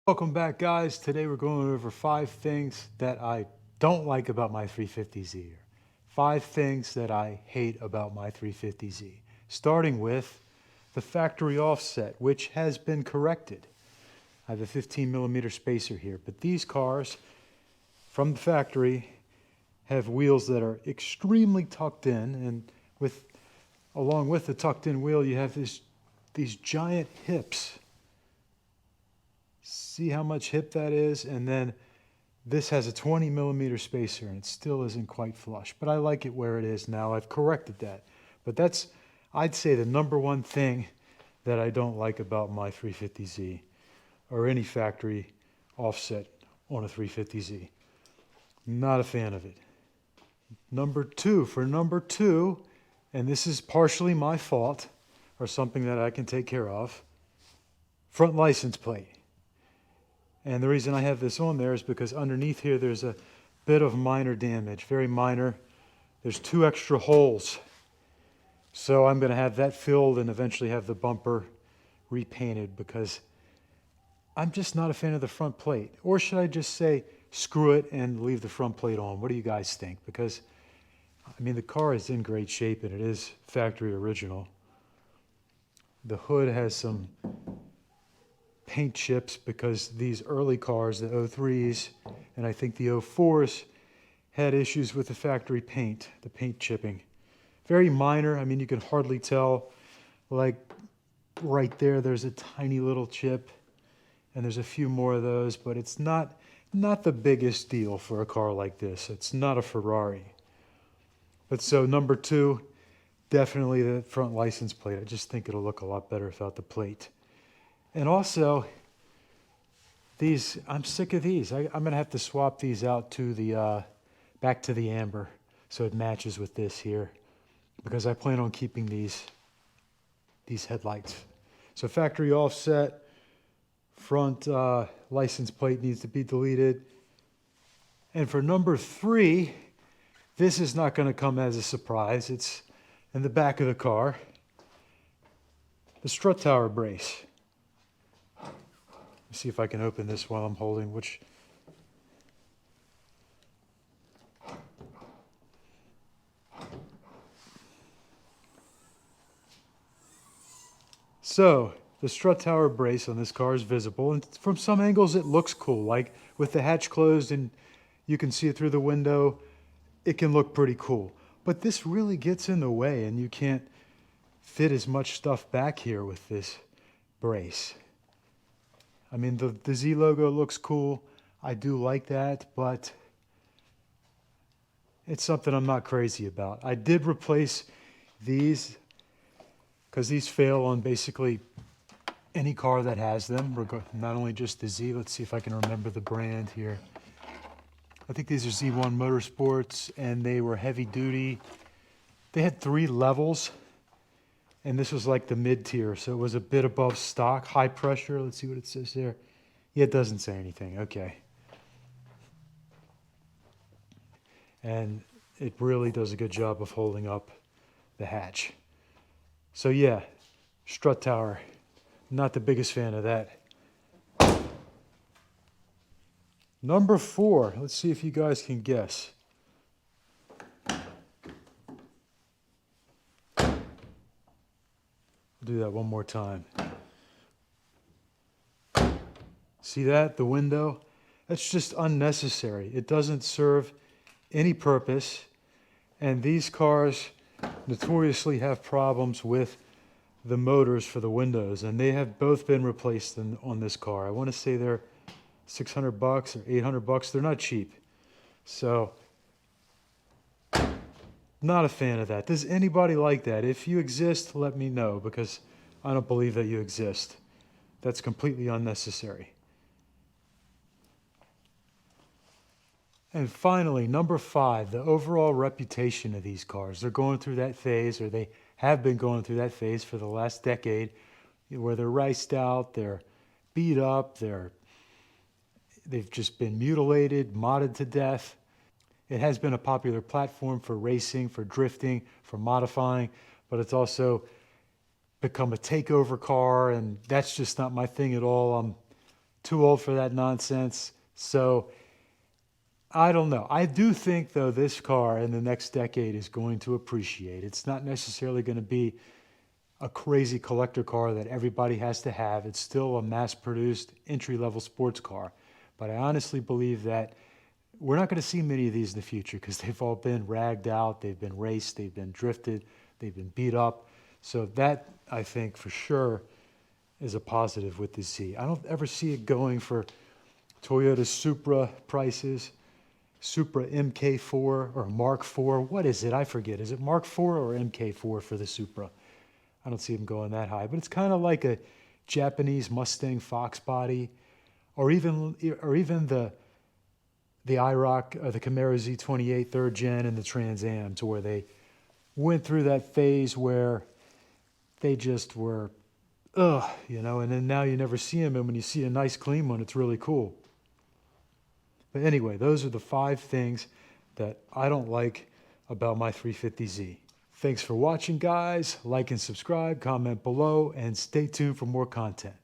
Welcome back, guys. Today we're going over 5 things that I don't like about my 350Z. 5 things that I hate about my 350Z. Starting with the factory offset, which has been corrected. I have a 15 millimeter spacer here, but these cars from the factory have wheels that are extremely tucked in, and along with the tucked in wheel, you have these giant hips. See how much hip that is? And then this has a 20 millimeter spacer and it still isn't quite flush, but I like it where it is now. I've corrected that. But that's, I'd say, the number one thing that I don't like about my 350Z or any factory offset on a 350Z. Not a fan of it. Number two, and this is partially my fault or something that I can take care of, front license plate. And the reason I have this on there is because underneath here there's a bit of minor damage, very minor. There's 2 extra holes. So I'm going to have that filled and eventually have the bumper repainted because I'm just not a fan of the front plate. Or should I just say screw it and leave the front plate on? What do you guys think? Because, I mean, the car is in great shape and it is factory original. The hood has some paint chips because these early cars, the 03s and I think the 04s, had issues with the factory paint, the paint chipping. Very minor. I mean, you can hardly tell. Like right there, there's a tiny little chip, and there's a few more of those, but it's not the biggest deal for a car like this. It's not a Ferrari. But so number 2, definitely the front license plate. I just think it'll look a lot better without the plate. And also, these, I'm sick of these. I'm going to have to swap these out to the, back to the amber so it matches with this here because I plan on keeping these headlights. So factory offset, front license plate needs to be deleted. And for number 3, this is not going to come as a surprise. It's in the back of the car. The strut tower brace. Let's see if I can open this while I'm holding, which... So, the strut tower brace on this car is visible, and from some angles it looks cool. Like with the hatch closed and you can see it through the window, it can look pretty cool. But this really gets in the way, and you can't fit as much stuff back here with this brace. I mean, the Z logo looks cool. I do like that, but it's something I'm not crazy about. I did replace these because these fail on basically any car that has them, not only just the Z. Let's see if I can remember the brand here. I think these are Z1 Motorsports, and they were heavy duty. They had 3 levels, and this was like the mid-tier, so it was a bit above stock, high pressure. Let's see what it says there. Yeah, it doesn't say anything. Okay. And it really does a good job of holding up the hatch. So yeah, strut tower, not the biggest fan of that. Number 4, let's see if you guys can guess. I'll do that one more time. See that? The window? That's just unnecessary. It doesn't serve any purpose. And these cars notoriously have problems with the motors for the windows, and they have both been replaced on this car. I want to say they're $600 or $800. They're not cheap. So, not a fan of that. Does anybody like that? If you exist, let me know, because I don't believe that you exist. That's completely unnecessary. And finally, number 5, the overall reputation of these cars. They're going through that phase, or they have been going through that phase for the last decade, where they're riced out, they're beat up, they've just been mutilated, modded to death. It has been a popular platform for racing, for drifting, for modifying, but it's also become a takeover car, and that's just not my thing at all. I'm too old for that nonsense. So I don't know. I do think, though, this car in the next decade is going to appreciate. It's not necessarily going to be a crazy collector car that everybody has to have. It's still a mass-produced entry-level sports car. But I honestly believe that we're not going to see many of these in the future because they've all been ragged out, they've been raced, they've been drifted, they've been beat up. So that, I think, for sure is a positive with the Z. I don't ever see it going for Toyota Supra prices, Supra MK4 or Mark IV. What is it? I forget. Is it Mark IV or MK4 for the Supra? I don't see them going that high, but it's kind of like a Japanese Mustang Fox body, or even the IROC or the Camaro Z28 third gen and the Trans Am, to where they went through that phase where they just were, and then now you never see them, and when you see a nice clean one, it's really cool. But anyway, those are the 5 things that I don't like about my 350Z. Thanks for watching, guys. Like and subscribe, comment below, and stay tuned for more content.